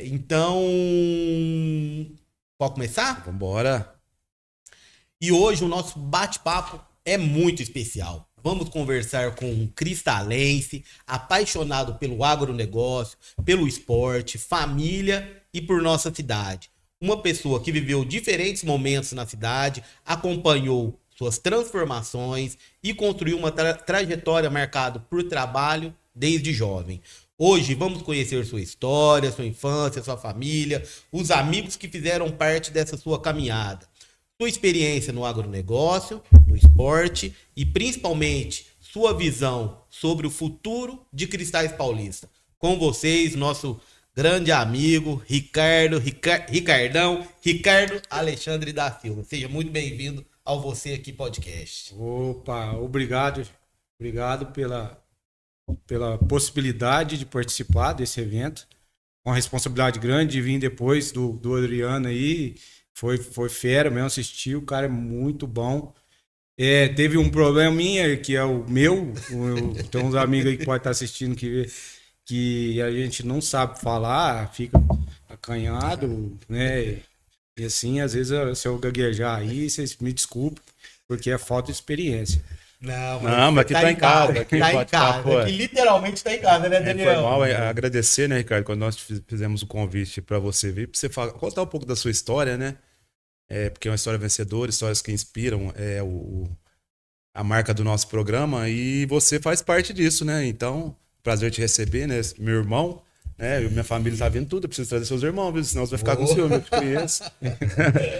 Então, pode começar? Vambora. E hoje o nosso bate-papo é muito especial. Vamos conversar com um cristalense, apaixonado pelo agronegócio, pelo esporte, família e por nossa cidade. Uma pessoa que viveu diferentes momentos na cidade, acompanhou suas transformações e construiu uma trajetória marcada por trabalho desde jovem. Hoje vamos conhecer sua história, sua infância, sua família, os amigos que fizeram parte dessa sua caminhada, sua experiência no agronegócio, no esporte e principalmente sua visão sobre o futuro de Cristais Paulista. Com vocês, nosso grande amigo Ricardo Alexandre da Silva. Seja muito bem-vindo ao Você Aqui Podcast. Opa, obrigado pela possibilidade de participar desse evento. Uma responsabilidade grande de vir depois do Adriano aí. Foi fera mesmo assistir, o cara é muito bom. Teve um probleminha que é o meu. Tem uns amigos aí que podem estar assistindo que a gente não sabe falar, fica acanhado, né? E assim, às vezes, se eu gaguejar aí, vocês me desculpem, porque é falta de experiência. Não, mas aqui tá em casa. Aqui tá em casa. Aqui literalmente tá em casa, né, Daniel? Foi mal agradecer, né, Ricardo, quando nós fizemos o convite para você vir, para você contar um pouco da sua história, né? Porque é uma história vencedora, histórias que inspiram a marca do nosso programa e você faz parte disso, né? Então, prazer te receber, né? Meu irmão, né? Minha família tá vindo tudo, eu preciso trazer seus irmãos, viu? Senão você vai ficar com ciúme, eu te conheço.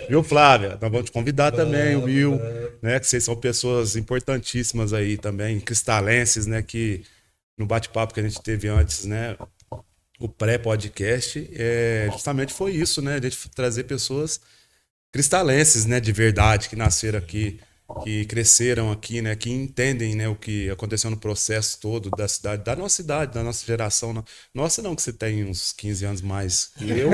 Viu, Flávia? Nós vamos te convidar também, o Will, né? Que vocês são pessoas importantíssimas aí também, cristalenses, né? Que no bate-papo que a gente teve antes, né? O pré-podcast, justamente foi isso, né? A gente trazer pessoas cristalenses, né? De verdade, que nasceram aqui, que cresceram aqui, né, que entendem, né, o que aconteceu no processo todo da cidade, da nossa geração. Não. Nossa, não, que você tem uns 15 anos mais que eu.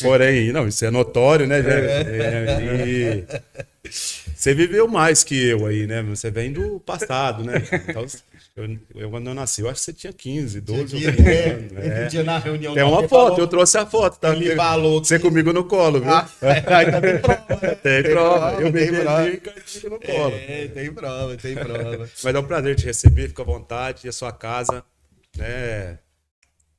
Porém, não, isso é notório, né, gente? E você viveu mais que eu aí, né? Você vem do passado, né? Então, eu quando eu nasci, eu acho que você tinha 15, 12 ou 13 anos. Dia na reunião tem uma foto, eu trouxe a foto, tá? Ele falou você comigo no colo, viu? Aí tá tem prova, né? Tem prova. Eu bebi prova. no colo. Tem prova. Mas é um prazer te receber, fica à vontade, é sua casa, né?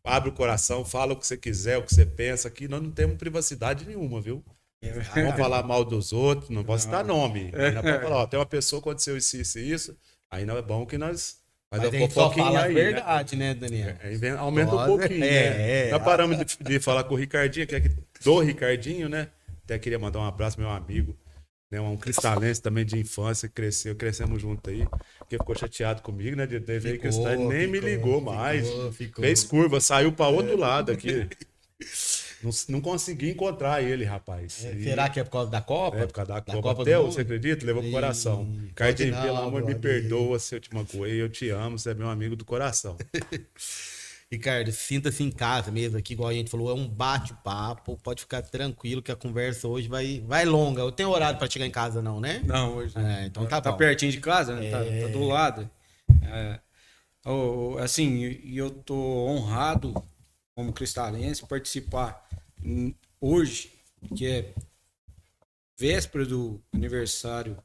Abre o coração, fala o que você quiser, o que você pensa, aqui nós não temos privacidade nenhuma, viu? Não vamos falar mal dos outros, não posso citar nome. Não pode falar, ó, tem uma pessoa, aconteceu isso. Aí não é bom que nós... Mas a gente só fala a verdade, né, Daniel? Aumenta um pouquinho, né? Nós paramos de falar com o Ricardinho, que é do Ricardinho, né? Até queria mandar um abraço pro meu amigo, né? Um cristalense também de infância, crescemos juntos aí, que ficou chateado comigo, né? Nem me ligou mais. Fez curva, saiu para outro lado aqui. Não consegui encontrar ele, rapaz. Será que é por causa da Copa? É por causa da Copa. Até você acredita? Levou pro coração. Cardinho, pelo amor, me perdoa se eu te magoei. Eu te amo, você é meu amigo do coração. Ricardo, sinta-se em casa mesmo aqui, igual a gente falou, é um bate-papo. Pode ficar tranquilo que a conversa hoje vai longa. Eu tenho horário para chegar em casa não, né? Não, hoje não. Então tá bom. Pertinho de casa, né? Tá do lado. Assim, eu tô honrado como cristalense participar hoje, que é véspera do aniversário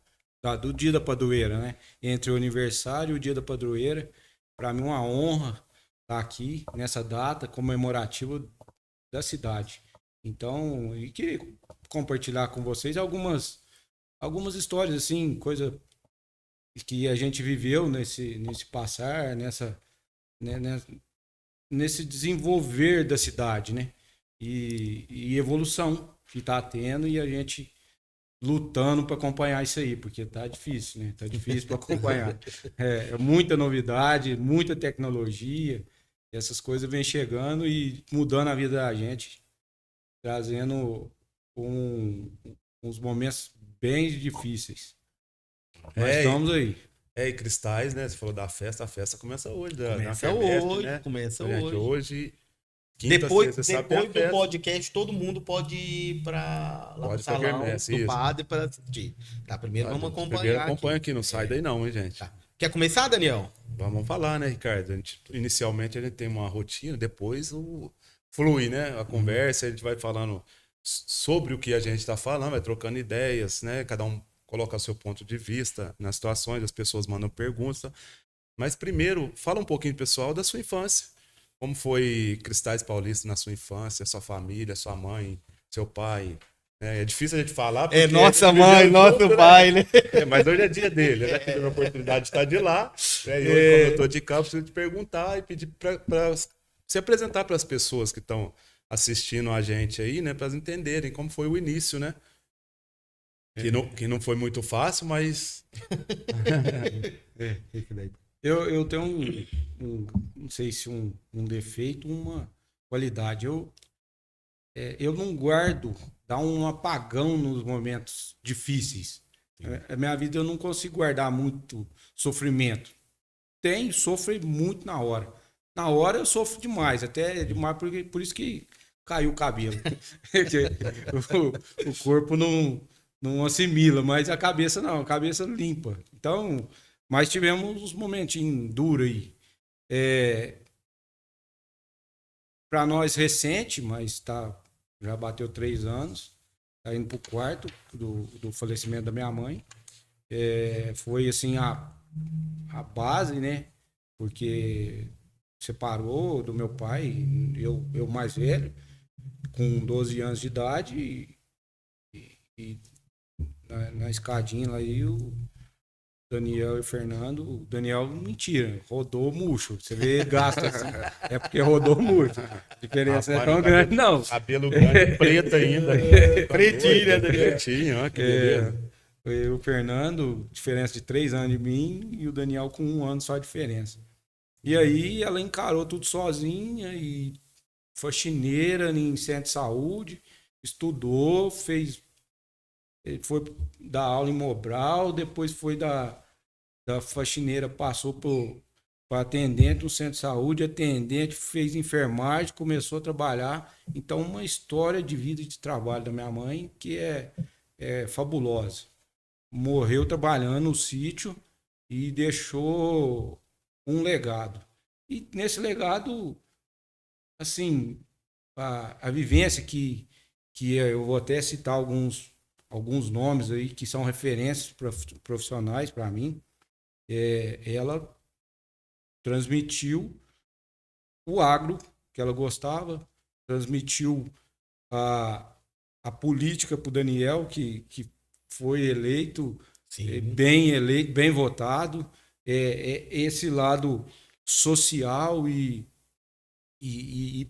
do Dia da Padroeira, né? Entre o aniversário e o Dia da Padroeira, para mim é uma honra estar aqui nessa data comemorativa da cidade. Então, e queria compartilhar com vocês algumas histórias assim, coisa que a gente viveu nesse passar, nesse desenvolver da cidade, né? E evolução que está tendo e a gente lutando para acompanhar isso aí, porque tá difícil, né? Tá difícil para acompanhar. Muita novidade, muita tecnologia, essas coisas vêm chegando e mudando a vida da gente, trazendo uns momentos bem difíceis. Mas estamos aí. E Cristais, né? Você falou da festa, a festa começa hoje. Começa hoje. Hoje. Quinta, Depois sexta, do podcast, todo mundo pode ir para lá no salão do padre para assistir. Tá, primeiro vamos acompanhar. Primeiro acompanha aqui, não sai daí não, hein, gente? Tá. Quer começar, Daniel? Vamos falar, né, Ricardo? Inicialmente a gente tem uma rotina, depois flui, né? A conversa, a gente vai falando sobre o que a gente está falando, vai trocando ideias, né? Cada um coloca o seu ponto de vista nas situações, as pessoas mandam perguntas. Mas primeiro, fala um pouquinho, pessoal, da sua infância. Como foi Cristais Paulista na sua infância, sua família, sua mãe, seu pai? É difícil a gente falar. É nossa mãe, nosso pai, né? Mas hoje é dia dele, né? Tive a oportunidade de estar de lá. Né? E hoje, como eu estou de cá, eu preciso te perguntar e pedir para se apresentar para as pessoas que estão assistindo a gente aí, né? Para elas entenderem como foi o início, né? Que não foi muito fácil, mas. Eu tenho não sei se um defeito, uma qualidade. Eu não guardo, dá um apagão nos momentos difíceis. A minha vida eu não consigo guardar muito sofrimento. Sofre muito na hora. Na hora eu sofro demais, até demais, por isso que caiu o cabelo. o corpo não assimila, mas a cabeça não, a cabeça limpa. Então, mas tivemos uns momentinhos duros aí. Para nós recente, mas já bateu 3 anos, tá indo pro quarto do falecimento da minha mãe. Foi assim a base, né? Porque separou do meu pai, eu mais velho, com 12 anos de idade, e na escadinha lá aí o Daniel e o Fernando. O Daniel, mentira, rodou murcho. Você vê, gasta assim. É porque rodou murcho. A diferença não é tão grande, não. Cabelo grande, preto ainda. Pretinho, né, Daniel? Pretinho, ó, que beleza. O Fernando, diferença de 3 anos de mim, e o Daniel com 1 ano só a diferença. E aí ela encarou tudo sozinha, e faxineira em centro de saúde, estudou, foi dar aula em Mobral, depois foi da faxineira, passou para atendente no centro de saúde, atendente, fez enfermagem, começou a trabalhar. Então, uma história de vida e de trabalho da minha mãe que é fabulosa. Morreu trabalhando no sítio e deixou um legado. E nesse legado, assim, a vivência que eu vou até citar alguns nomes aí que são referências profissionais para mim. Ela transmitiu o agro que ela gostava, transmitiu a política para o Daniel, que foi eleito, bem votado. Esse lado social e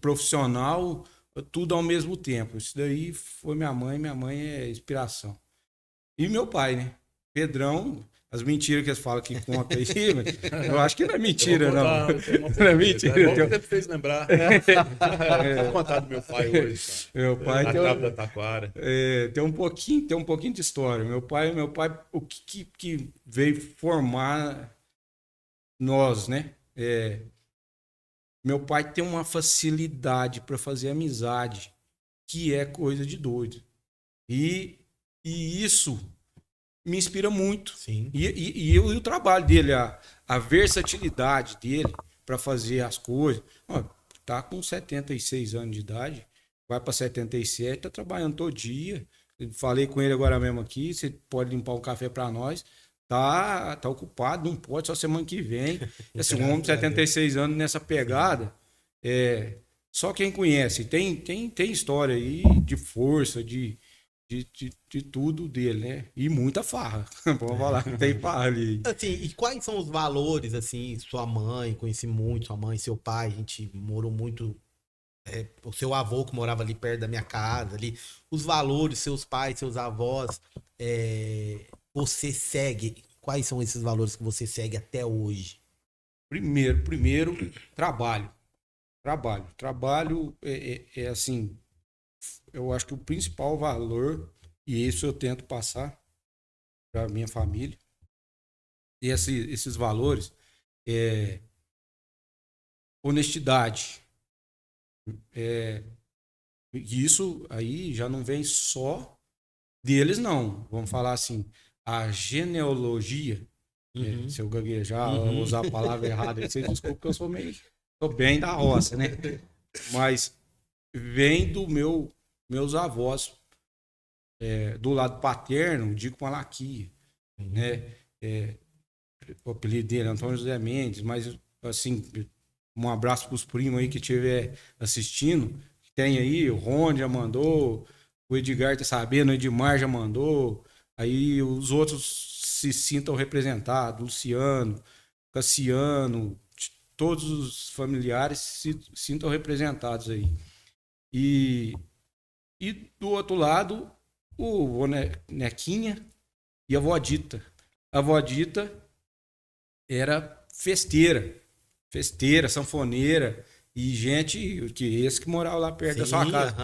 profissional, tudo ao mesmo tempo. Isso daí foi minha mãe é inspiração. E meu pai, né? Pedrão, as mentiras que eles falam que conta aí, eu acho que não é mentira, não. Não é mentira. É bom que você me fez lembrar. Vou contar do meu pai hoje. Meu pai na Cabo da Taquara. Tem um pouquinho de história. Meu pai, o que veio formar nós, né? Meu pai tem uma facilidade para fazer amizade, que é coisa de doido. E isso me inspira muito. Sim. E o trabalho dele, a versatilidade dele para fazer as coisas. Ó, tá com 76 anos de idade, vai para 77, tá trabalhando todo dia. Falei com ele agora mesmo aqui, você pode limpar um café para nós. Tá ocupado, não pode, só semana que vem. Esse homem de 76 anos nessa pegada, só quem conhece. Tem história aí de força, de tudo dele, né? E muita farra. Vamos falar que tem farra ali. Assim, e quais são os valores, assim, sua mãe, conheci muito sua mãe, seu pai, a gente morou muito, o seu avô que morava ali perto da minha casa, ali, os valores, seus pais, seus avós, você segue, quais são esses valores que você segue até hoje? Primeiro, trabalho. Trabalho é assim, eu acho que o principal valor, e isso eu tento passar para minha família, e esses valores honestidade. E isso aí já não vem só deles, não. Vamos falar assim, a genealogia Se eu gaguejar ou usar a palavra errada, vocês desculpem que eu sou bem da roça, né? Mas vem meus avós, do lado paterno, Dico Malaquia, né? O apelido dele é Antônio José Mendes, mas assim, um abraço para os primos aí que estiver assistindo. Tem aí, o Ron já mandou, o Edgar tá sabendo, o Edmar já mandou, aí os outros se sintam representados, Luciano, Cassiano, todos os familiares se sintam representados aí. E do outro lado, o vô Nequinha e a vó Dita. A vó Dita era festeira, sanfoneira, e gente que morava lá perto da sua casa.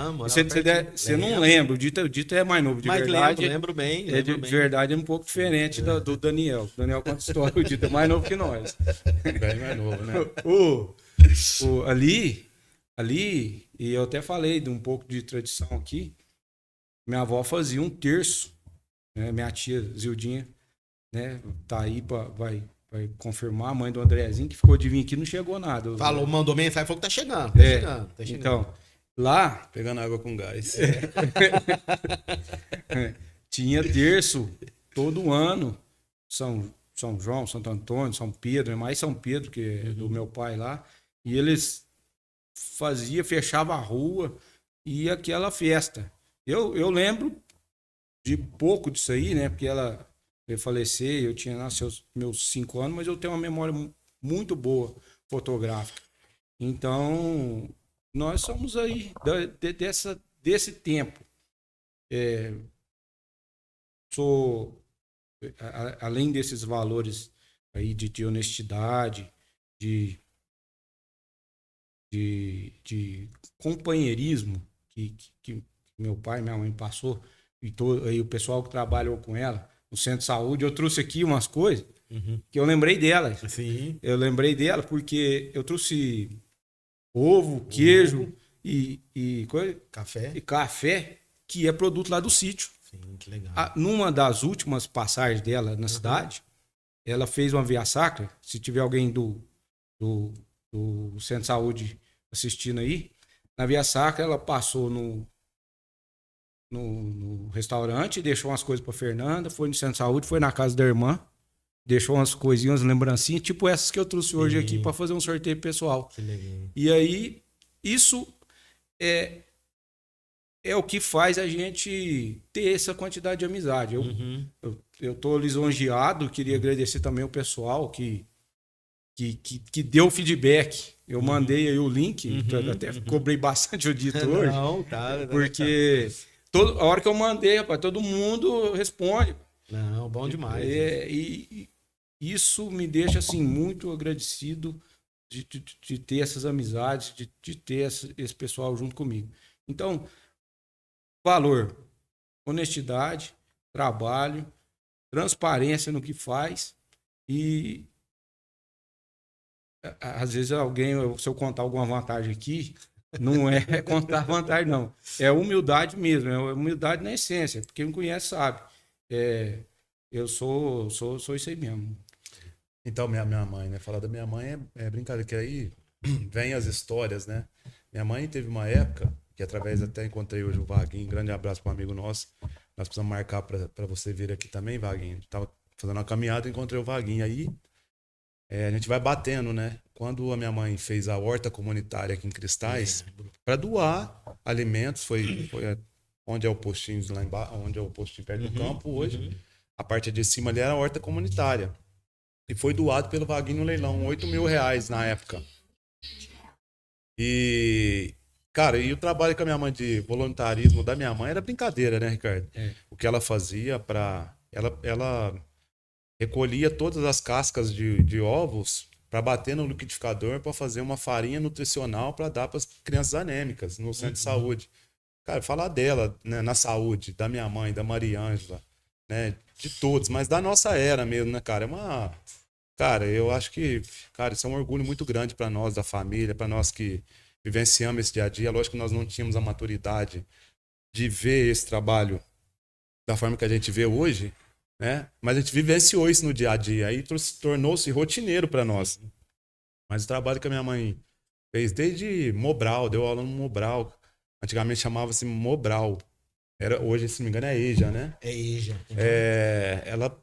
Você não lembra, o Dita é mais novo, de Mas verdade. lembro bem. De verdade é um pouco diferente do Daniel. O Daniel conta história, o Dita é mais novo que nós. Bem mais novo, né? Ali, e eu até falei de um pouco de tradição aqui, minha avó fazia um terço, né? Minha tia Zildinha, né? Tá aí, vai confirmar, a mãe do Andrezinho, que ficou de vir aqui, não chegou nada. Falou, mandou mensagem, falou que tá chegando. Tá chegando. Então, lá... Pegando água com gás. Tinha terço todo ano. São João, Santo Antônio, São Pedro, é mais São Pedro, que é do meu pai lá. E eles fechava a rua e aquela festa. Eu lembro de pouco disso aí, né? Porque ela veio falecer, eu tinha meus 5 anos, mas eu tenho uma memória muito boa fotográfica. Então, nós somos aí desse tempo. Além desses valores aí de honestidade, de companheirismo que meu pai e minha mãe passou, e aí o pessoal que trabalhou com ela no centro de saúde, eu trouxe aqui umas coisas que eu lembrei dela. Sim. Eu lembrei dela porque eu trouxe ovo, queijo e café, que é produto lá do sítio. Sim, que legal. Numa das últimas passagens dela na cidade, ela fez uma via sacra. Se tiver alguém do centro de saúde assistindo aí, na via sacra ela passou no restaurante, deixou umas coisas para Fernanda, foi no centro de saúde, foi na casa da irmã, deixou umas coisinhas, umas lembrancinhas, tipo essas que eu trouxe hoje aqui para fazer um sorteio pessoal. Que legal. E aí, isso é o que faz a gente ter essa quantidade de amizade. Eu tô lisonjeado, queria agradecer também o pessoal que deu feedback. Eu mandei aí o link, até cobrei bastante o dito hoje. Não, tá. Porque a hora que eu mandei, rapaz, todo mundo responde. Não, bom demais. E isso me deixa assim muito agradecido de ter essas amizades, de ter esse pessoal junto comigo. Então, valor, honestidade, trabalho, transparência no que faz e às vezes se eu contar alguma vantagem aqui, não é contar vantagem não, é humildade mesmo, é humildade na essência, porque quem me conhece sabe, eu sou isso aí mesmo. Então, minha mãe, né? Falar da minha mãe é brincadeira, que aí vem as histórias, né? Minha mãe teve uma época que através até encontrei hoje o Vaguinho, grande abraço para um amigo nosso, nós precisamos marcar para você vir aqui também, Vaguinho. Tava fazendo uma caminhada, encontrei o Vaguinho aí, a gente vai batendo, né? Quando a minha mãe fez a horta comunitária aqui em Cristais, para doar alimentos, foi onde é o postinho lá embaixo, onde é o postinho perto do campo hoje, a parte de cima ali era a horta comunitária. E foi doado pelo Vaguinho no leilão, R$8.000 na época. E, cara, e o trabalho com a minha mãe de voluntarismo da minha mãe era brincadeira, né, Ricardo? O que ela fazia ela recolhia todas as cascas de ovos para bater no liquidificador para fazer uma farinha nutricional para dar para as crianças anêmicas no centro de saúde. Cara, falar dela, né, na saúde, da minha mãe, da Mariângela, né, de todos, mas da nossa era mesmo, né, cara? Cara, eu acho que, cara, isso é um orgulho muito grande para nós, da família, para nós que vivenciamos esse dia a dia. Lógico que nós não tínhamos a maturidade de ver esse trabalho da forma que a gente vê hoje, né? Mas a gente vivenciou isso no dia a dia, aí tornou-se rotineiro para nós. Mas o trabalho que a minha mãe fez desde Mobral, deu aula no Mobral. Antigamente chamava-se Mobral. Hoje, se não me engano, é EJA, né? É EJA. Ela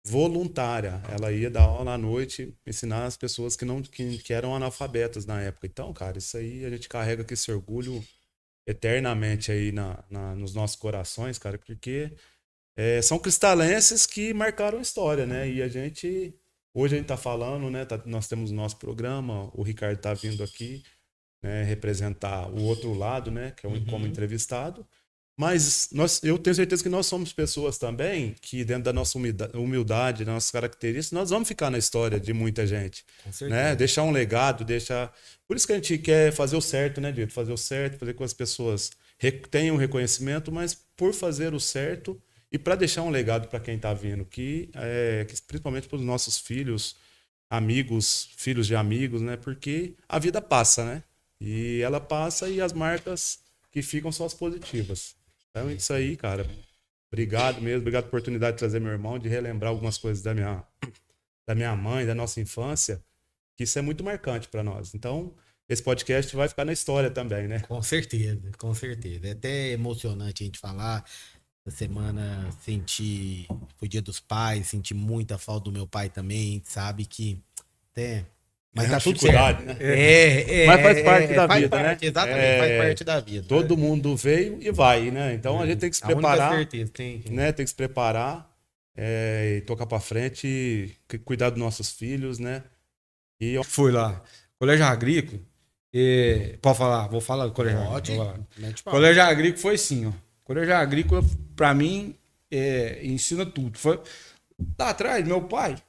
voluntária, ela ia dar aula à noite, ensinar as pessoas que eram analfabetas na época. Então, cara, isso aí a gente carrega com esse orgulho eternamente aí nos nossos corações, cara, porque são cristalenses que marcaram a história, né? E hoje a gente tá falando, né? Nós temos o nosso programa, o Ricardo tá vindo aqui, né, representar o outro lado, né? Que é como entrevistado. Mas eu tenho certeza que nós somos pessoas também que, dentro da nossa humildade, das nossas características, nós vamos ficar na história de muita gente. Com certeza. Né? Deixar um legado, Por isso que a gente quer fazer o certo, né, Dito? Fazer o certo, fazer com que as pessoas tenham reconhecimento, mas por fazer o certo e para deixar um legado para quem está vindo, que principalmente para os nossos filhos, amigos, filhos de amigos, né? Porque a vida passa, né? E ela passa e as marcas que ficam são as positivas. Então, isso aí, cara. Obrigado mesmo. Obrigado pela oportunidade de trazer meu irmão, de relembrar algumas coisas da minha mãe, da nossa infância, que isso é muito marcante para nós. Então, esse podcast vai ficar na história também, né? Com certeza, com certeza. É até emocionante a gente falar. Essa semana foi Dia dos Pais, senti muita falta do meu pai também. A gente sabe que mas tá tudo certo. Né? Mas faz parte da vida, né? Exatamente, faz parte da vida. Todo mundo veio e vai, né? Então a gente tem que se preparar. Certeza, né? Tem que se preparar e tocar pra frente e cuidar dos nossos filhos, né? E fui lá. Colégio Agrícola. Pode falar? Vou falar do Colégio Agrícola. Colégio Agrícola foi assim, ó. Colégio Agrícola, pra mim, ensina tudo. Foi lá atrás, meu pai,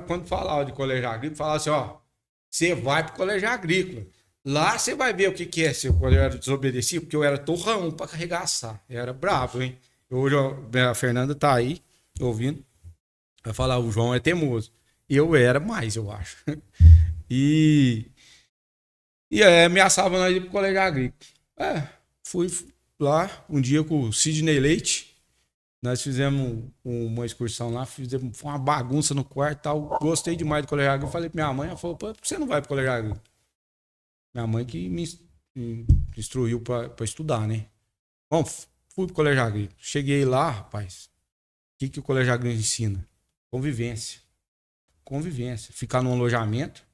quando falava de Colégio Agrícola, falava assim, ó, você vai pro Colégio Agrícola. Lá você vai ver o que é ser quando eu era desobedecido, porque eu era torrão pra carregaçar. Eu era bravo, hein? Hoje a Fernanda tá aí, ouvindo. Vai falar, o João é teimoso. Eu era mais, eu acho. E ameaçava nós ir pro Colégio Agrícola. Fui lá um dia com o Sidney Leite. Nós fizemos uma excursão lá, foi uma bagunça no quarto e tal. Gostei demais do Colégio Agrícola. Falei pra minha mãe, ela falou, por que você não vai pro Colégio Agrícola? Minha mãe que me instruiu pra estudar, né? Bom, fui pro Colégio Agrícola. Cheguei lá, rapaz. O que o Colégio Agrícola ensina? Convivência. Ficar num alojamento.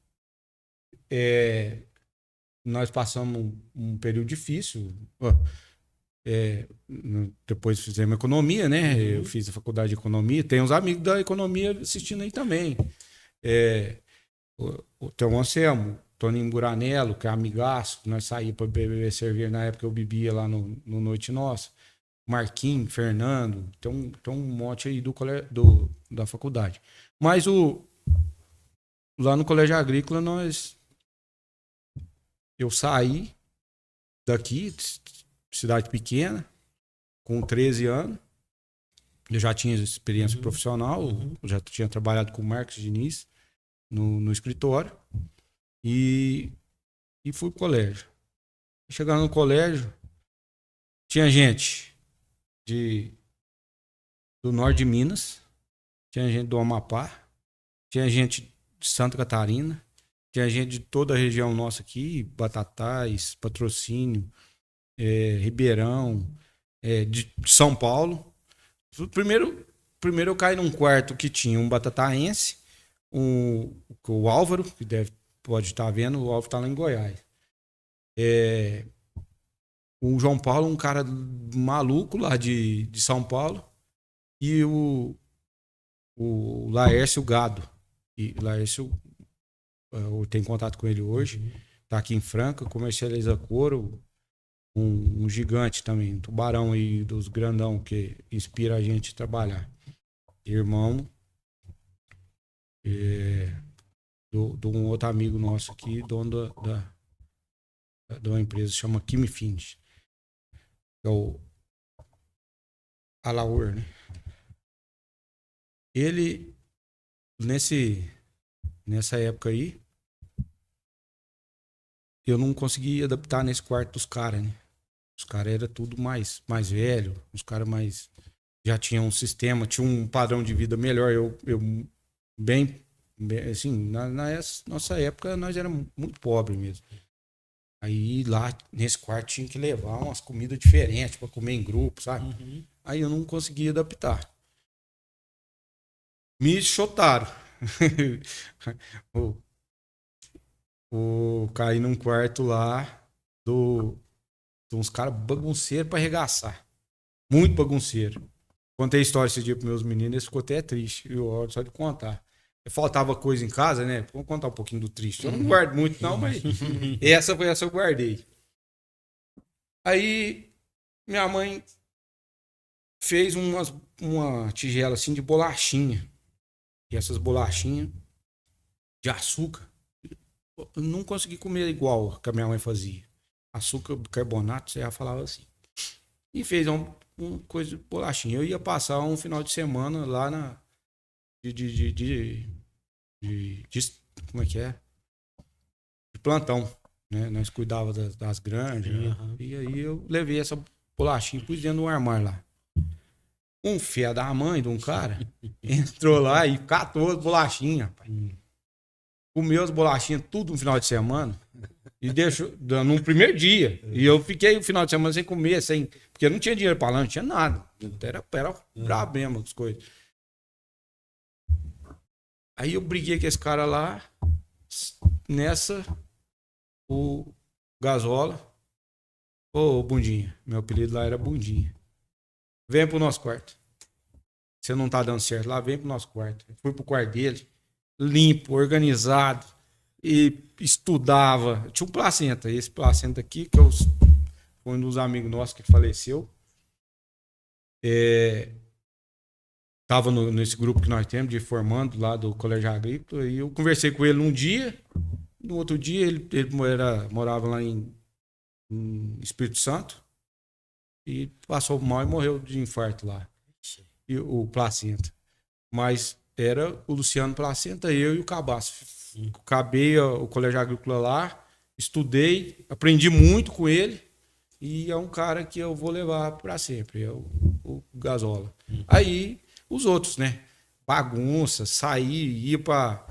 Nós passamos um período difícil. Depois fizemos economia, né? Eu fiz a faculdade de economia. Tem uns amigos da economia assistindo aí também. Tem o Anselmo, Toninho Buranello, que é amigaço. Nós saímos para beber cerveja. Na época eu bebia lá no Noite Nossa. Marquinhos, Fernando. Tem um monte aí da faculdade. Mas lá no Colégio Agrícola eu saí daqui, cidade pequena, com 13 anos. Eu já tinha experiência profissional, eu já tinha trabalhado com o Marcos Diniz no escritório e fui pro colégio. Chegando no colégio, tinha gente do norte de Minas, tinha gente do Amapá, tinha gente de Santa Catarina, tinha gente de toda a região nossa aqui, Batatais, Patrocínio, Ribeirão, de São Paulo. Primeiro eu caí num quarto que tinha um batataense, o Álvaro, que pode estar vendo, o Álvaro está lá em Goiás. O João Paulo, um cara maluco lá de São Paulo, e o Laércio Gado. E Laércio, eu tenho contato com ele hoje, tá aqui em Franca, comercializa couro, um gigante também, um tubarão aí dos grandão que inspira a gente a trabalhar. Irmão de um outro amigo nosso aqui, dono de uma empresa que chama Kimi Fins. É o Alaur, né? Ele, nessa época aí, eu não consegui adaptar nesse quarto dos caras, né? Os caras eram tudo mais velho, os caras mais já tinha um sistema, tinha um padrão de vida melhor. Eu bem assim, nossa época nós éramos muito pobres mesmo. Aí lá nesse quarto tinha que levar umas comidas diferentes para comer em grupo, sabe? Aí eu não conseguia adaptar. Me chotaram. Caí num quarto lá de uns caras bagunceiros pra arregaçar. Muito bagunceiro. Contei a história esse dia pros meus meninos, eles ficou até triste. Eu só de contar. Faltava coisa em casa, né? Vamos contar um pouquinho do triste. Eu não guardo muito, não, mas essa eu guardei. Aí minha mãe fez uma tigela assim de bolachinha. E essas bolachinhas de açúcar, eu não consegui comer igual que a minha mãe fazia. Açúcar, bicarbonato, você já falava assim. E fez uma coisa de bolachinha. Eu ia passar um final de semana lá na. Como é que é? De plantão. Né? Nós cuidávamos das granjas. Uhum. E aí eu levei essa bolachinha e pus dentro do armário lá. Um fé da mãe de um cara entrou lá e catou as bolachinhas, rapaz. Comeu as bolachinhas tudo no final de semana e deixou no primeiro dia. E eu fiquei o final de semana sem comer, porque não tinha dinheiro pra lá, não tinha nada. Era brabo mesmo as coisas. Aí eu briguei com esse cara lá, nessa, o Gasola. Ô, Bundinha, meu apelido lá era Bundinha. Vem pro nosso quarto. Você não tá dando certo lá, vem pro nosso quarto. Eu fui pro quarto dele, limpo, organizado, e estudava. Tinha um placenta, esse placenta aqui, que foi um dos amigos nossos que faleceu. Tava nesse grupo que nós temos, de formando lá do Colégio Agrícola, e eu conversei com ele um dia, no outro dia ele morava lá em Espírito Santo, e passou mal e morreu de infarto lá. E o Placenta. Mas era o Luciano Placenta, eu e o Cabaço. Acabei o Colégio Agrícola lá, estudei, aprendi muito com ele, e é um cara que eu vou levar para sempre, é o Gasola. Aí, os outros, né? Bagunça, sair, ia para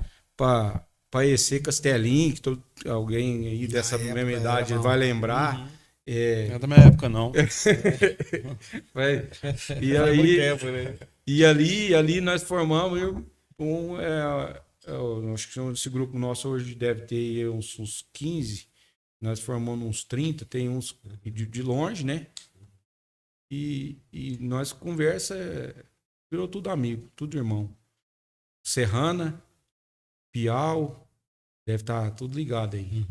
EC Castelinho, que alguém aí dessa mesma idade vai lembrar. Não é da minha época, não. E aí, e ali nós formamos acho que esse grupo nosso hoje deve ter uns 15, nós formamos uns 30, tem uns de longe, né? E nós virou tudo amigo, tudo irmão. Serrana, Piau, deve estar tudo ligado aí.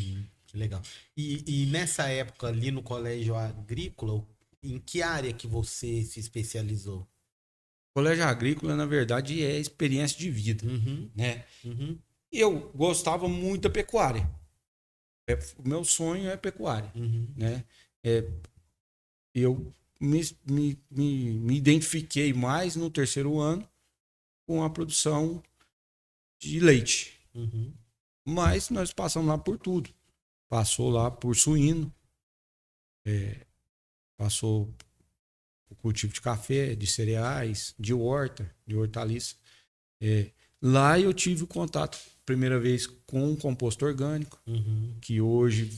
Que legal. E nessa época ali no Colégio Agrícola, em que área que você se especializou? Colégio Agrícola, na verdade, é experiência de vida, né? Eu gostava muito da pecuária. O meu sonho é pecuária, né? Eu me identifiquei mais no terceiro ano com a produção de leite. Mas nós passamos lá por tudo. Passou lá por suíno, passou o cultivo de café, de cereais, de horta, de hortaliça. Lá eu tive contato, primeira vez, com um composto orgânico, que hoje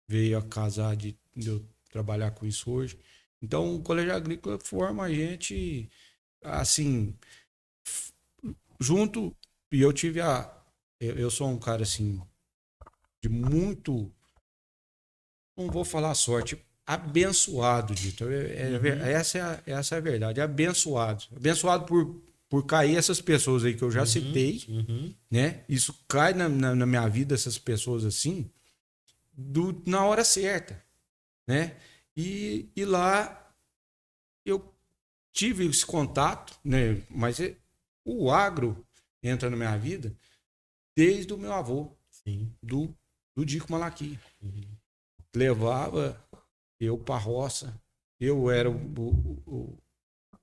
veio a casar de eu trabalhar com isso hoje. Então, o Colégio Agrícola forma a gente, assim, junto, e eu tive eu sou um cara, assim, de muito, não vou falar sorte, abençoado, Dito. Essa é a verdade, abençoado. Abençoado por cair essas pessoas aí que eu já citei, né? Isso cai na minha vida, essas pessoas assim, na hora certa, né? E lá eu tive esse contato, né? Mas o agro entra na minha vida desde o meu avô, do Dico Malaquia. Levava eu para a roça, eu era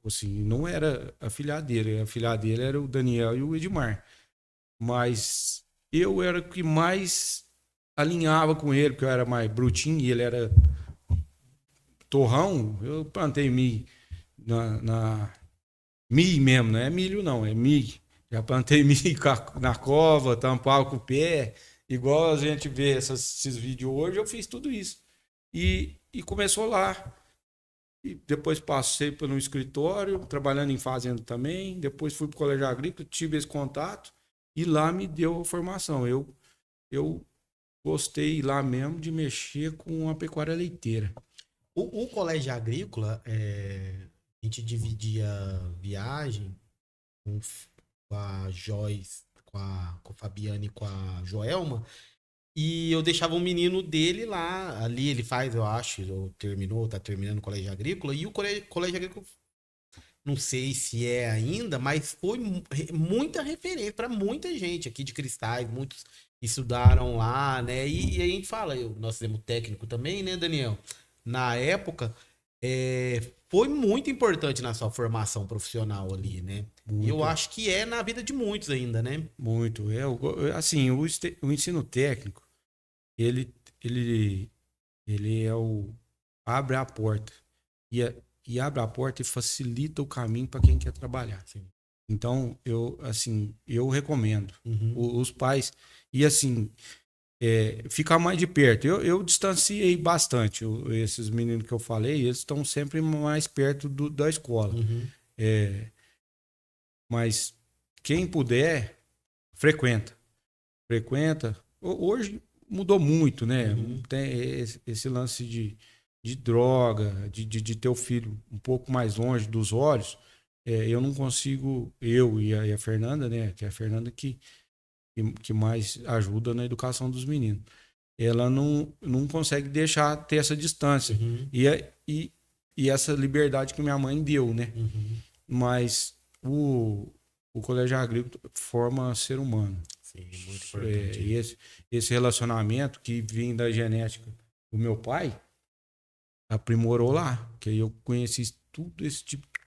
assim, não era a filha dele era o Daniel e o Edmar, mas eu era o que mais alinhava com ele, porque eu era mais brutinho e ele era torrão. Eu plantei milho milho mesmo, não é milho não, é milho. Já plantei milho na cova, tampar com o pé, igual a gente vê esses vídeos hoje, eu fiz tudo isso. E começou lá. E depois passei por um escritório, trabalhando em fazenda também. Depois fui para o colégio agrícola, tive esse contato e lá me deu a formação. Eu gostei lá mesmo de mexer com a pecuária leiteira. O colégio agrícola, a gente dividia viagem com a Joyce, com a Fabiana e com a Joelma. E eu deixava um menino dele lá, ali ele faz, eu acho, tá terminando o colégio agrícola. E o colégio agrícola, não sei se é ainda, mas foi muita referência para muita gente aqui de Cristais, muitos estudaram lá, né? E a gente fala, nós temos técnico também, né, Daniel? Na época, foi muito importante na sua formação profissional ali, né? E eu Muito. acho que é na vida de muitos ainda, né? Muito. Assim, o ensino técnico, ele, ele, ele é o abre a porta e abre a porta e facilita o caminho para quem quer trabalhar. Sim. Então, eu recomendo Uhum. os pais e assim ficar mais de perto. Eu distanciei bastante esses meninos que eu falei, eles estão sempre mais perto da escola. Uhum. É, mas quem puder, frequenta. Frequenta. Hoje mudou muito, né? Uhum. Tem esse lance de droga, de ter o filho um pouco mais longe dos olhos. Eu não consigo, eu e a Fernanda, né? Que é a Fernanda que mais ajuda na educação dos meninos. Ela não consegue deixar ter essa distância. Uhum. E essa liberdade que minha mãe deu, né? Uhum. Mas o colégio agrícola forma ser humano. Sim, muito importante. E esse relacionamento que vinha da genética do meu pai aprimorou lá, que aí eu conheci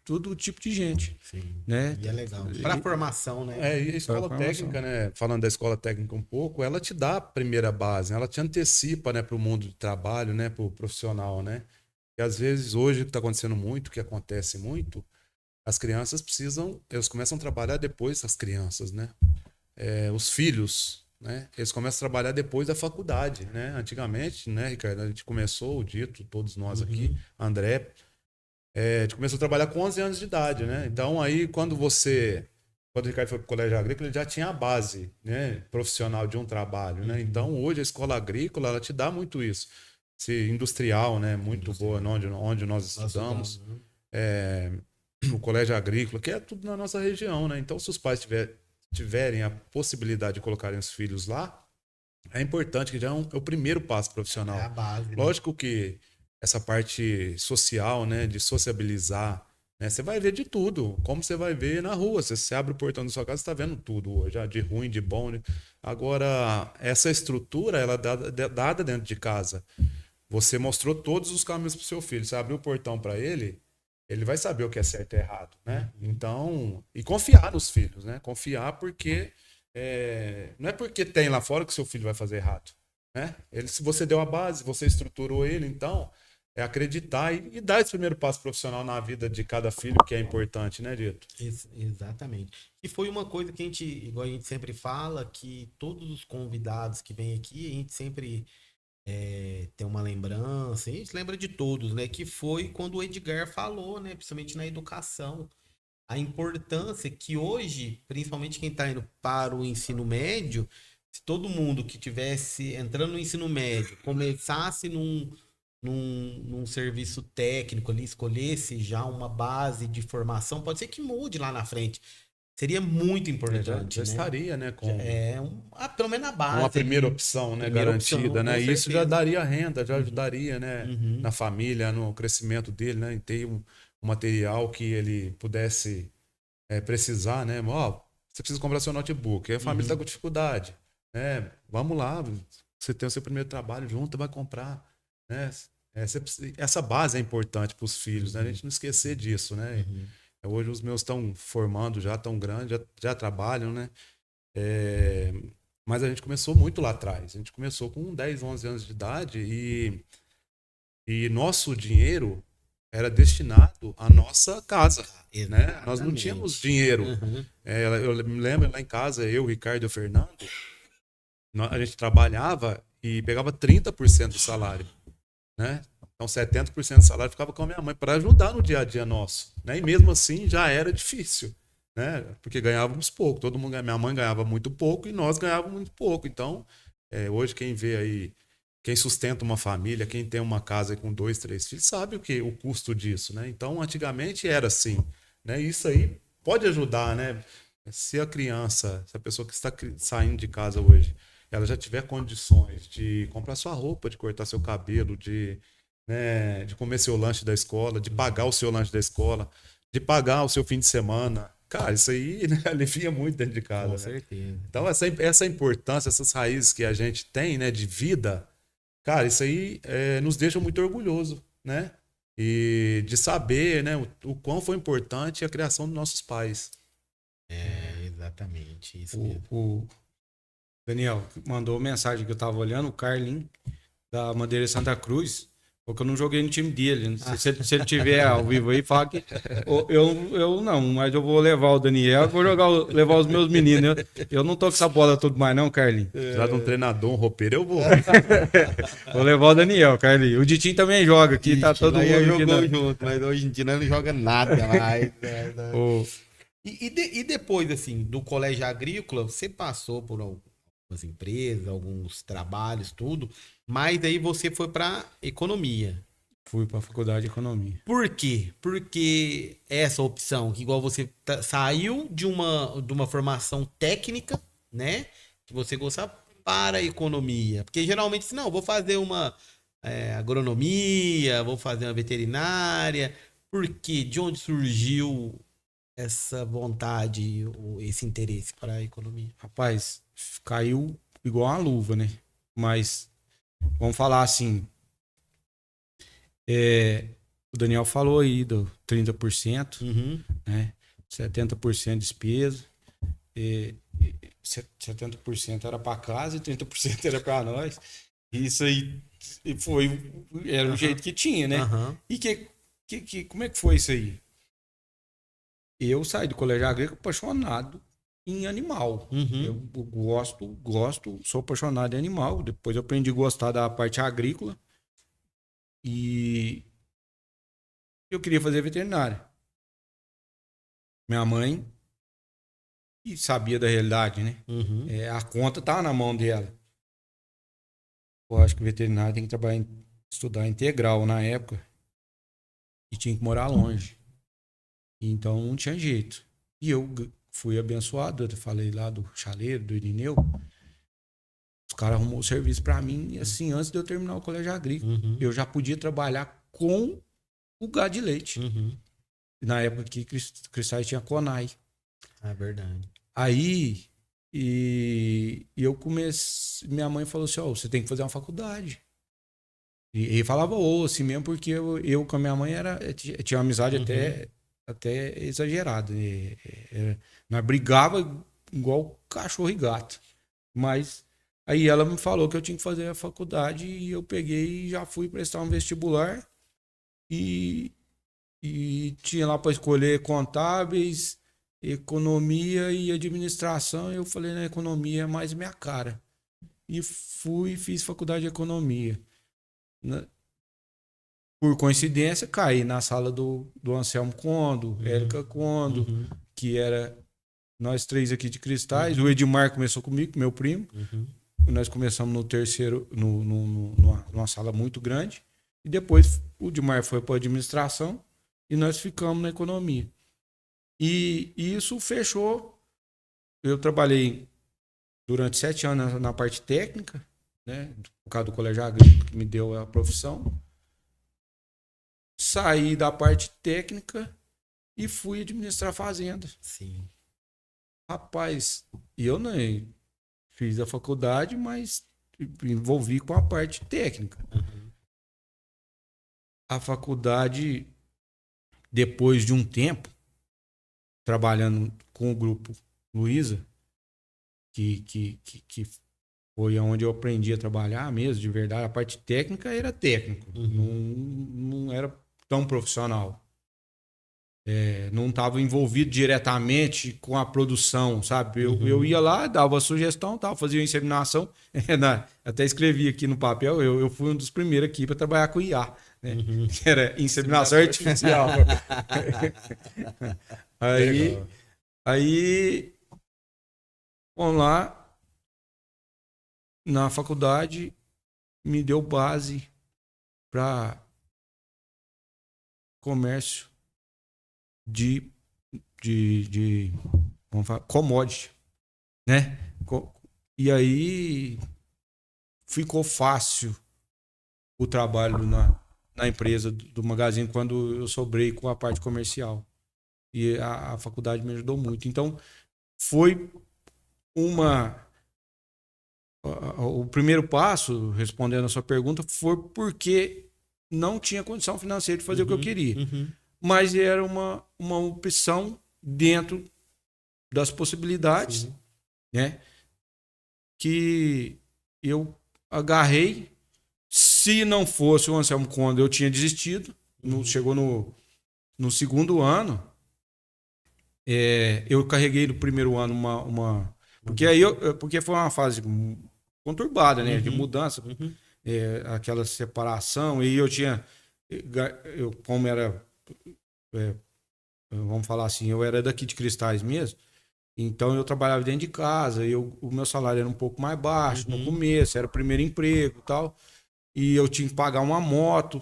todo tipo de gente, Sim. né? E é legal. Para formação, né? E a escola Pra técnica, né? Falando da escola técnica um pouco, ela te dá a primeira base, né? Ela te antecipa, né, para o mundo de trabalho, né, para o profissional, né? E às vezes, hoje, o que está acontecendo muito, o que acontece muito, as crianças eles começam a trabalhar depois das crianças, né? Os filhos, né? Eles começam a trabalhar depois da faculdade, né? Antigamente, né, Ricardo? A gente começou, o Dito, todos nós aqui, André, a gente começou a trabalhar com 11 anos de idade, né? Então, aí, quando o Ricardo foi para o colégio agrícola, ele já tinha a base, né, profissional de um trabalho, né? Então, hoje, a escola agrícola, ela te dá muito isso. Esse industrial, né? Muito boa, onde nós estudamos. O colégio agrícola, que é tudo na nossa região, né? Então, se os pais tiverem a possibilidade de colocarem os filhos lá, é importante, que já é o primeiro passo profissional. É a base. Né? Lógico que essa parte social, né, de sociabilizar, né, você vai ver de tudo, como você vai ver na rua. Você abre o portão da sua casa, você está vendo tudo hoje, já de ruim, de bom. Né? Agora, essa estrutura, ela é dada dentro de casa. Você mostrou todos os caminhos para o seu filho. Você abriu o portão para ele vai saber o que é certo e errado, né? Então, e confiar nos filhos, né? Confiar porque não é porque tem lá fora que seu filho vai fazer errado, né? Se você deu a base, você estruturou ele, então é acreditar e dar esse primeiro passo profissional na vida de cada filho, que é importante, né, Dito? Exatamente. E foi uma coisa que igual a gente sempre fala, que todos os convidados que vêm aqui, a gente sempre tem uma lembrança, a gente lembra de todos, né? Que foi quando o Edgar falou, né? Principalmente na educação, a importância que hoje, principalmente quem está indo para o ensino médio, se todo mundo que tivesse entrando no ensino médio começasse num serviço técnico ali, escolhesse já uma base de formação, pode ser que mude lá na frente. Seria muito importante, Já né? estaria, né, com Pelo menos a base. uma primeira opção, né, primeira garantida, opção, né? com E isso já certeza. daria renda, já ajudaria, né, Uhum. na família, no crescimento dele, né, em ter um material que ele pudesse precisar, né? Ó, você precisa comprar seu notebook, aí a família está com dificuldade, né? Vamos lá, você tem o seu primeiro trabalho junto, vai comprar, né? Essa base é importante para os filhos, né? A gente não esquecer disso, né? Hoje os meus estão formando já, tão grandes, já trabalham, né? Mas a gente começou muito lá atrás. A gente começou com 10, 11 anos de idade e nosso dinheiro era destinado à nossa casa, né? Nós não Exatamente. tínhamos dinheiro. Uhum. Eu me lembro lá em casa, eu, o Ricardo e o Fernando, a gente trabalhava e pegava 30% do salário, né? Então 70% do salário ficava com a minha mãe para ajudar no dia a dia nosso, né? E mesmo assim já era difícil, né? Porque ganhávamos pouco, todo mundo, minha mãe ganhava muito pouco e nós ganhávamos muito pouco. Então, hoje quem vê aí, quem sustenta uma família, quem tem uma casa com 2, 3 filhos, sabe o custo disso, né? Então, antigamente era assim, né? Isso aí pode ajudar, né? Se a criança, se a pessoa que está saindo de casa hoje, ela já tiver condições de comprar sua roupa, de cortar seu cabelo, né, de comer seu lanche da escola, de pagar o seu lanche da escola, de pagar o seu fim de semana. Cara, isso aí, né, alivia muito dentro de casa, Com né? certeza. Então, essa importância, essas raízes que a gente tem, né, de vida, cara, isso aí nos deixa muito orgulhoso, né? E de saber, né, o quão foi importante a criação dos nossos pais. Exatamente, isso O, mesmo. o Daniel mandou mensagem que eu tava olhando, o Carlin, da Madeira Santa Cruz, porque eu não joguei no time dele. Não sei se ele tiver ao vivo aí, fala que eu não, mas eu vou levar o Daniel, eu vou levar os meus meninos. Eu não tô com essa bola tudo mais não, Carlin. Precisar de um treinador, um roupeiro, eu vou. Vou levar o Daniel, Carlin. O Ditinho também joga aqui, tá todo Nós mundo já aqui. jogou junto, mas hoje em dia nós não joga nada mais. O- E depois, assim, do colégio agrícola, você passou por algumas empresas, alguns trabalhos, tudo, mas aí você foi para economia. Fui pra faculdade de economia. Por quê? Porque essa opção, que igual você saiu de uma formação técnica, né? Que você gostava para a economia. Porque geralmente, se não, vou fazer uma agronomia, vou fazer uma veterinária. Por quê? De onde surgiu essa vontade, esse interesse para a economia? Rapaz, caiu igual uma luva, né? Mas vamos falar assim, o Daniel falou aí do 30%, Uhum. né? 70% de despesa, e 70% era para casa e 30% era para nós. Isso aí era o jeito que tinha, né? Aham. E como é que foi isso aí? Eu saí do colégio agrícola apaixonado em animal. Uhum. Eu gosto, sou apaixonado em animal. Depois eu aprendi a gostar da parte agrícola e eu queria fazer veterinária. Minha mãe e sabia da realidade, né? Uhum. A conta tá na mão dela. Eu acho que veterinário tem que trabalhar, estudar integral na época e tinha que morar longe. Então não tinha jeito. E eu fui abençoado, eu falei lá do chaleiro, do Irineu. Os caras arrumou o serviço para mim, assim, antes de eu terminar o colégio agrícola. Uhum. Eu já podia trabalhar com o gado de leite. Uhum. Na época que Cristais tinha Conai. É verdade. Aí, e eu comecei. Minha mãe falou assim: ó, você tem que fazer uma faculdade. E falava assim mesmo, porque eu com a minha mãe tinha uma amizade até exagerada. Nós brigava igual cachorro e gato. Mas aí ela me falou que eu tinha que fazer a faculdade e eu peguei e já fui prestar um vestibular. E tinha lá para escolher contábeis, economia e administração. Eu falei, na economia é mais minha cara. E fiz faculdade de economia. Por coincidência, caí na sala do Anselmo Condo, Érica Condo, que era nós três aqui de Cristais. O Edmar começou comigo, meu primo. Nós começamos no terceiro, numa sala muito grande. E depois o Edmar foi para a administração e nós ficamos na economia. E isso fechou. Eu trabalhei durante 7 anos na parte técnica, né? Por causa do colégio agrícola, que me deu a profissão. Saí da parte técnica e fui administrar fazenda. Sim. Rapaz, eu nem fiz a faculdade, mas envolvi com a parte técnica. A faculdade, depois de um tempo, trabalhando com o grupo Luiza, que foi onde eu aprendi a trabalhar mesmo, de verdade. A parte técnica era técnico. Não era tão profissional. Não estava envolvido diretamente com a produção, sabe? Eu ia lá, dava sugestão, tal, fazia inseminação. Até escrevi aqui no papel, eu fui um dos primeiros aqui para trabalhar com IA, né? Que era inseminação artificial. Aí, vamos lá, na faculdade, me deu base para comércio de vamos falar, commodity, né? E aí ficou fácil o trabalho na empresa do Magazine quando eu sobrei com a parte comercial. E a faculdade me ajudou muito. Então, foi o primeiro passo, respondendo a sua pergunta, foi porque não tinha condição financeira de fazer o que eu queria. Mas era uma opção dentro das possibilidades, né? Que eu agarrei. Se não fosse o Anselmo Conde, eu tinha desistido. Chegou no segundo ano, eu carreguei no primeiro ano porque foi uma fase conturbada, né? De mudança, aquela separação. E como era, vamos falar assim, eu era daqui de Cristais mesmo. Então eu trabalhava dentro de casa, o meu salário era um pouco mais baixo no começo, era o primeiro emprego e tal. E eu tinha que pagar uma moto.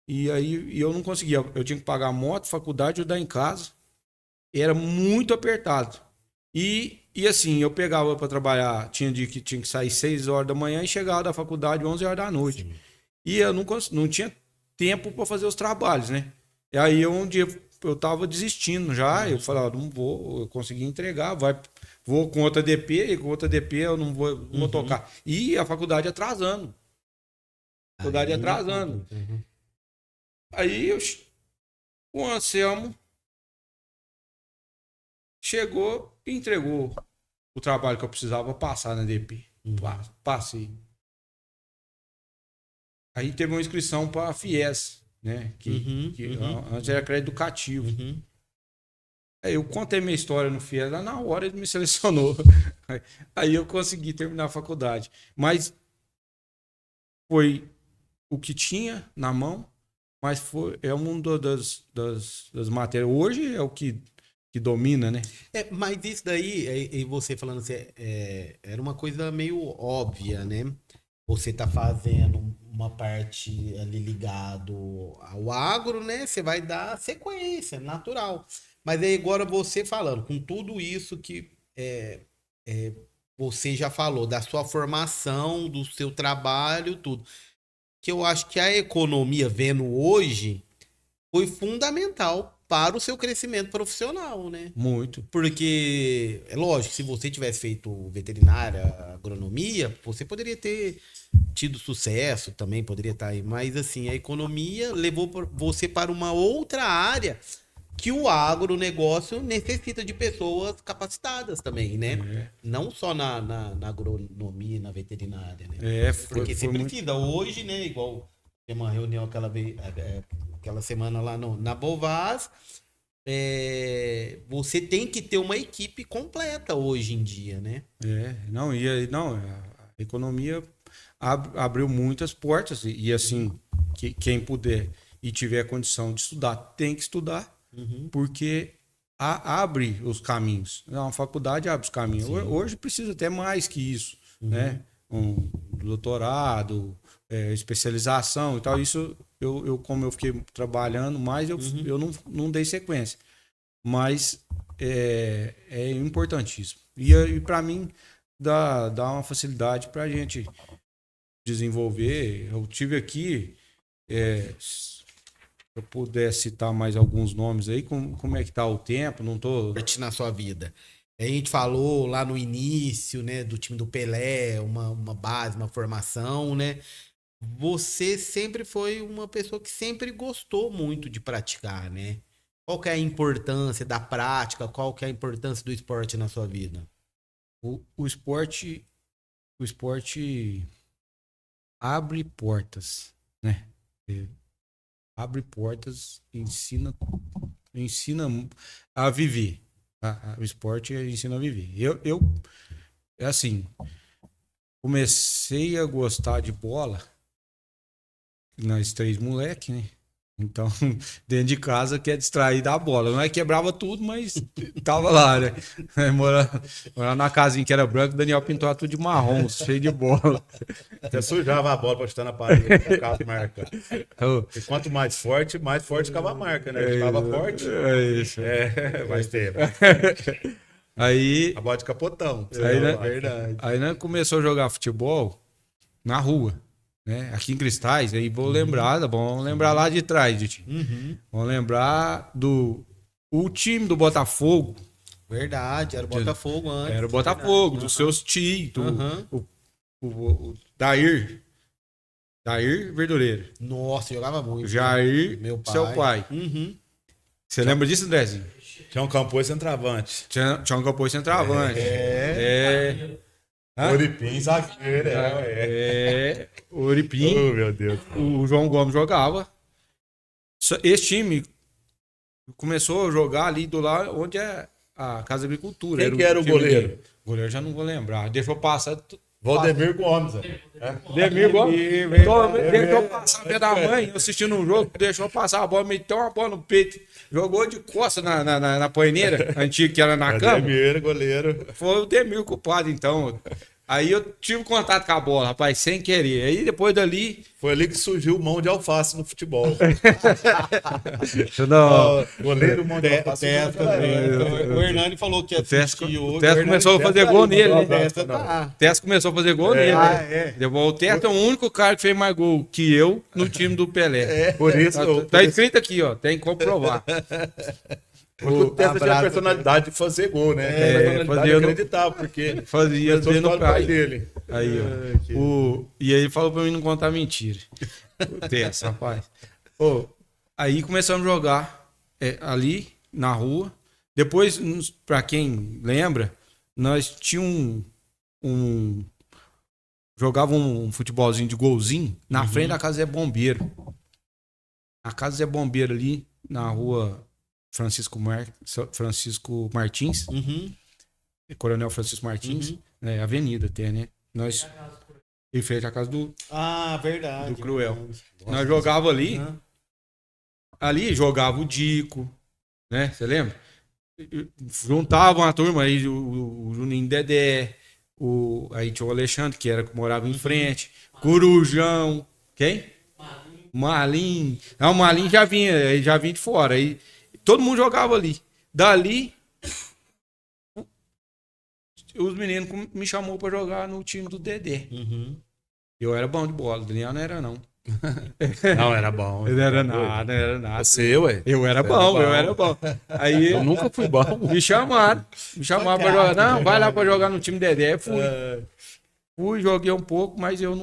E aí eu não conseguia. Eu tinha que pagar a moto, faculdade, ajudar em casa. Era muito apertado. E assim, eu pegava para trabalhar, tinha dia que tinha que sair 6 horas da manhã e chegava da faculdade 11 horas da noite. E eu não tinha tempo para fazer os trabalhos, né? E aí um dia eu tava desistindo já, eu falava, não vou, eu consegui entregar, vou com outra DP, e com outra DP eu não vou tocar. E a faculdade atrasando. Aí o Anselmo chegou e entregou o trabalho que eu precisava passar na DP. Passei. Aí teve uma inscrição para a FIES, né? Que antes era crédito educativo. Aí eu contei minha história no FIES, lá na hora ele me selecionou. Aí eu consegui terminar a faculdade. Mas foi o que tinha na mão, mas é um das matérias. Hoje é o que domina, né? Mas isso daí, e você falando assim, era uma coisa meio óbvia, né? Você tá fazendo uma parte ali ligado ao agro, né? Você vai dar sequência, natural. Mas aí agora você falando, com tudo isso que você já falou, da sua formação, do seu trabalho, tudo. Que eu acho que a economia, vendo hoje, foi fundamental para o seu crescimento profissional, né? Muito. Porque, é lógico, se você tivesse feito veterinária, agronomia, você poderia ter tido sucesso também, poderia estar aí. Mas, assim, a economia levou você para uma outra área que o agronegócio necessita de pessoas capacitadas também, né? Não só na agronomia e na veterinária, né? Porque você precisa. Hoje, né, igual tem uma reunião aquela semana lá na Bovaz, você tem que ter uma equipe completa hoje em dia, né? A economia abriu muitas portas e assim, quem puder e tiver condição de estudar, tem que estudar, porque abre os caminhos. A faculdade abre os caminhos. Hoje precisa até mais que isso, né? Um doutorado, especialização e tal. Isso, como eu fiquei trabalhando mais, eu não dei sequência. Mas é importantíssimo. E para mim, dá uma facilidade para a gente desenvolver. Eu tive aqui, se eu puder citar mais alguns nomes aí, como é que tá o tempo? Não tô... Na sua vida. A gente falou lá no início, né, do time do Pelé, uma base, uma formação, né? Você sempre foi uma pessoa que sempre gostou muito de praticar, né? Qual que é a importância da prática? Qual que é a importância do esporte na sua vida? O esporte abre portas, né? abre portas, ensina a viver. O esporte ensina a viver. É assim, comecei a gostar de bola, nós 3 moleque, né? Então, dentro de casa, quer distrair da bola. Não é que quebrava tudo, mas tava lá, né? Morava na casinha que era branca, o Daniel pintou tudo de marrom, cheio de bola. Até sujava a bola pra chutar na parede, ficava marca. E quanto mais forte ficava a marca, né? Ficava forte. É isso. Mais tempo. Aí, A bola de capotão. Aí, né? Verdade. aí nós começou a jogar futebol na rua, né? Aqui em Cristais, aí vou lembrar, vamos lembrar lá de trás, gente. Vamos lembrar o time do Botafogo. Verdade, era o Botafogo antes. Era o Botafogo, dos seus tios, o Dair Verdureiro. Nossa, jogava muito. Jair, Meu pai. seu pai. Uhum. Você lembra disso, Andrezinho? Tinha um campo e centroavante. Tinha um campo centroavante. Hã? Oripim, zagueiro. O Oripim. Oh, meu Deus. O João Gomes jogava. Esse time começou a jogar ali do lado onde é a Casa de Agricultura. Quem que era o time goleiro? dele. O goleiro já não vou lembrar. Deixou passar. Valdemir Gomes. Demir Gomes. Deixou passar pé da mãe, eu assistindo um jogo, deixou passar a bola, meteu uma bola no peito. Jogou de costas na paneira antiga que era na cama. Demir, goleiro. Foi o Demir o culpado, então. Aí eu tive contato com a bola, rapaz, sem querer. Aí depois dali. Foi ali que surgiu mão de alface no futebol. Não. Goleiro, mão de alface. O Hernani falou que ia assistir hoje. O Testa começou a fazer gol nele, né? Tá. O Testa começou a fazer gol nele. Né? O Testa é o único cara que fez mais gol que eu no time do Pelé. Por isso. Tá escrito aqui, ó. Tem que comprovar. O Testa tinha a personalidade de fazer gol, né? Tinha a personalidade de acreditar, porque fazia dentro no pai dele. Aí, ó. E aí ele falou pra mim não contar mentira. O Testa, rapaz. Aí começamos a jogar ali na rua. Depois, pra quem lembra, nós tínhamos jogava um futebolzinho de golzinho na frente da Casa Zé Bombeiro. A Casa Zé Bombeiro ali, na rua Francisco Martins. Coronel Francisco Martins. Avenida até, né? Nós... Em frente à casa do Verdade. do Cruel. Verdade. Nós jogava ali. Ali jogava o Dico, né? Você lembra? Juntavam a turma aí, o Juninho Dedé, aí tinha o Alexandre, que morava em frente, Corujão, quem? Malim. Não, o Malim já vinha de fora. Aí todo mundo jogava ali. Dali, os meninos me chamou pra jogar no time do Dedé. Eu era bom de bola, o Daniel não era, não. Não, era bom. Ele não era nada. Você, ué? Eu era bom. Aí Eu nunca fui bom. me chamaram pra jogar. Não, vai lá pra jogar no time Dedé. Fui, joguei um pouco, mas eu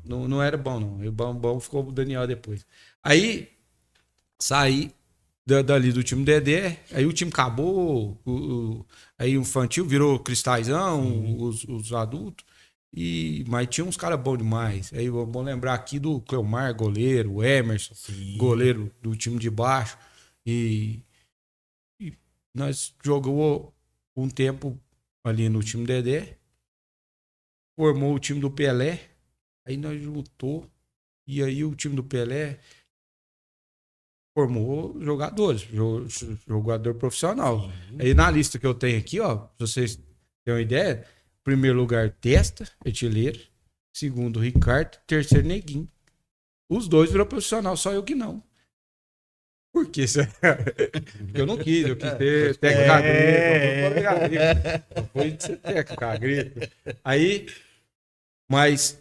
não era bom, não. Bom ficou o Daniel depois. Aí saí dali do time Dedé, aí o time acabou, aí o infantil virou Cristaizão, os adultos, mas tinha uns caras bons demais. Aí vamos lembrar aqui do Cleomar, goleiro, o Emerson, goleiro do time de baixo, e nós jogamos um tempo ali no time Dedé, formou o time do Pelé, aí nós juntou, e aí o time do Pelé formou jogadores, jogador profissional. Aí na lista que eu tenho aqui, ó, pra vocês terem uma ideia, primeiro lugar, Testa, artilheiro. Segundo, Ricardo. Terceiro, Neguinho. Os dois viram profissional, só eu que não. Por quê? Porque eu quis ter técnico agrícola. Não foi de ser técnico agrícola. Aí, mas,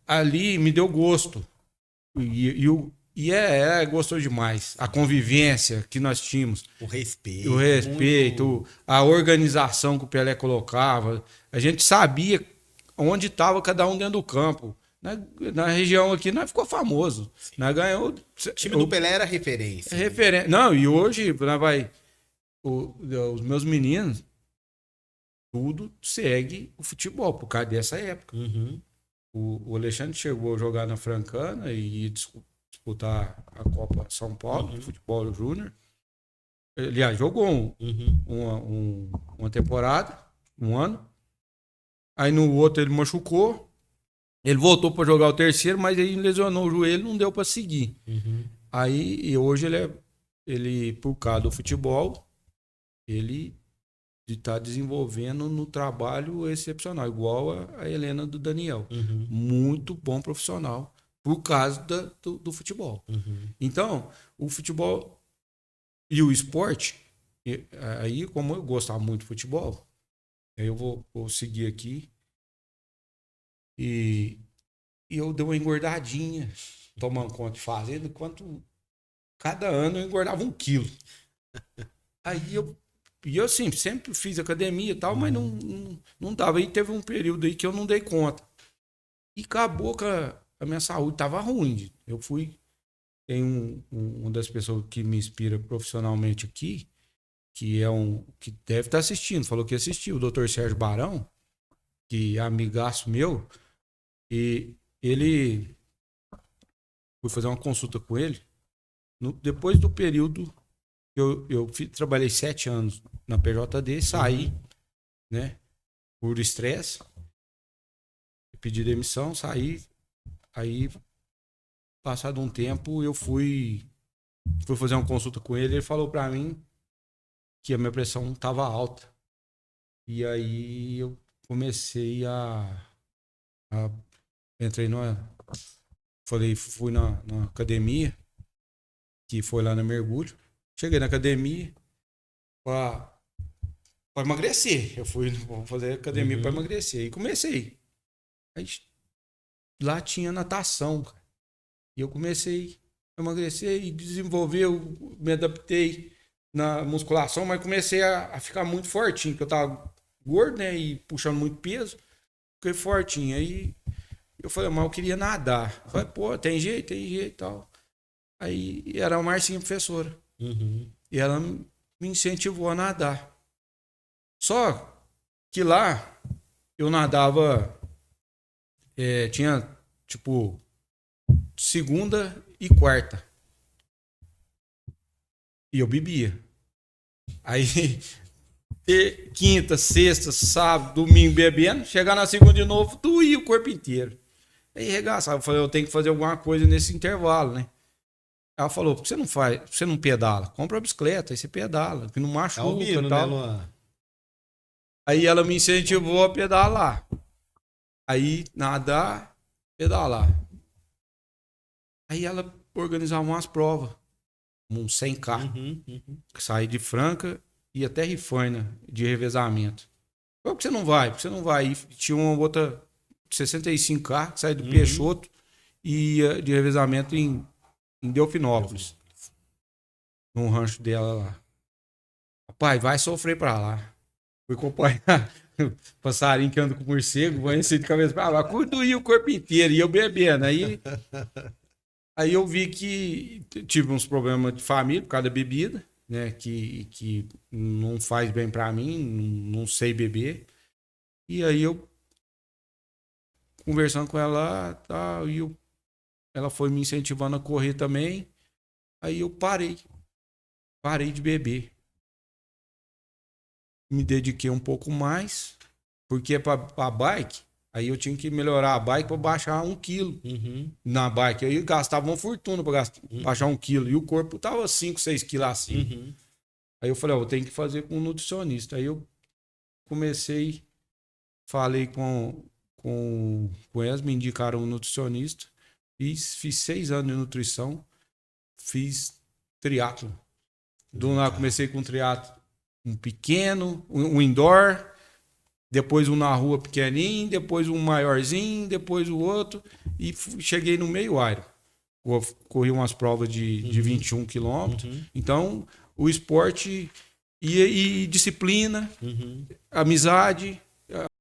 ali me deu gosto. Gostou demais. A convivência que nós tínhamos. O respeito. A organização que o Pelé colocava. A gente sabia onde estava cada um dentro do campo. Na região aqui, nós ficou famoso. Nós ganhou. O time do Pelé era referência. Não, e hoje, os meus meninos, tudo segue o futebol, por causa dessa época. O Alexandre chegou a jogar na Francana e ia disputar a Copa São Paulo, de futebol júnior. Aliás, jogou uma temporada, um ano. Aí no outro ele machucou. Ele voltou para jogar o terceiro, mas aí lesionou o joelho, não deu para seguir. Aí e hoje ele, por causa do futebol, ele está desenvolvendo no trabalho excepcional, igual a Helena do Daniel. Muito bom profissional, por causa do futebol. Então, o futebol e o esporte, aí como eu gostava muito de futebol, aí eu vou seguir aqui. E eu dei uma engordadinha, tomando conta de fazenda, enquanto cada ano eu engordava 1 quilo. Aí eu assim, sempre fiz academia e tal, mas não dava. Aí teve um período aí que eu não dei conta. E acabou que a minha saúde estava ruim. Eu fui. Tem uma das pessoas que me inspira profissionalmente aqui, que que deve estar assistindo, falou que assistiu, o Dr. Sérgio Barão, que é amigaço meu. E ele fui fazer uma consulta com ele. Depois do período que eu trabalhei 7 anos na PJD, saí, né? Por estresse. Pedi demissão, saí. Aí, passado um tempo, eu fui fazer uma consulta com ele. Ele falou pra mim que a minha pressão estava alta. E aí eu comecei entrei fui na academia, que foi lá no Mergulho. Cheguei na academia para emagrecer. Eu fui fazer academia para emagrecer. E comecei. Aí, lá tinha natação, cara. E eu comecei a emagrecer e desenvolver, eu me adaptei na musculação, mas comecei a ficar muito fortinho, porque eu tava gordo, né, e puxando muito peso. Fiquei fortinho. Aí eu falei, mas eu queria nadar. Eu falei, pô, tem jeito e tal. Aí era a Marcinha, professora. E ela me incentivou a nadar. Só que lá eu nadava, tinha tipo segunda e quarta. E eu bebia. Aí quinta, sexta, sábado, domingo bebendo, chegar na segunda de novo, doía o corpo inteiro. Aí regaçava, eu falei, eu tenho que fazer alguma coisa nesse intervalo, né? Ela falou, por que você não pedala? Compra a bicicleta, aí você pedala, que não machuca e tal. Né, Aí ela me incentivou a pedalar. Aí nadar, pedalar. Aí ela organizava umas provas, uns 100K. Saí de Franca e até Rifaina de revezamento. Por que você não vai? Porque você não vai. E tinha uma outra 65K, que sai do Peixoto e ia de revezamento em Delfinópolis. Num rancho dela lá. Pai, vai sofrer pra lá. Fui acompanhar passarinho que anda com morcego, vai de cabeça pra lá. Doía o corpo inteiro e eu bebendo. Aí eu vi que tive uns problemas de família por causa da bebida, né? Que não faz bem pra mim, não sei beber. E aí eu conversando com ela, tá, ela foi me incentivando a correr também. Aí eu parei de beber. Me dediquei um pouco mais, porque para bike, aí eu tinha que melhorar a bike para baixar 1 quilo na bike. Aí eu gastava uma fortuna para baixar 1 quilo. E o corpo tava 5, 6 quilos assim. Aí eu falei, eu tenho que fazer com um nutricionista. Aí eu falei com elas, me indicaram um nutricionista. Fiz 6 anos de nutrição. Fiz triatlo. Do nada comecei com triatlo. Um pequeno, um indoor, depois um na rua pequenininho, depois um maiorzinho, depois o outro, e cheguei no meio Iron. Corri umas provas de 21 quilômetros. Então, o esporte e disciplina, amizade,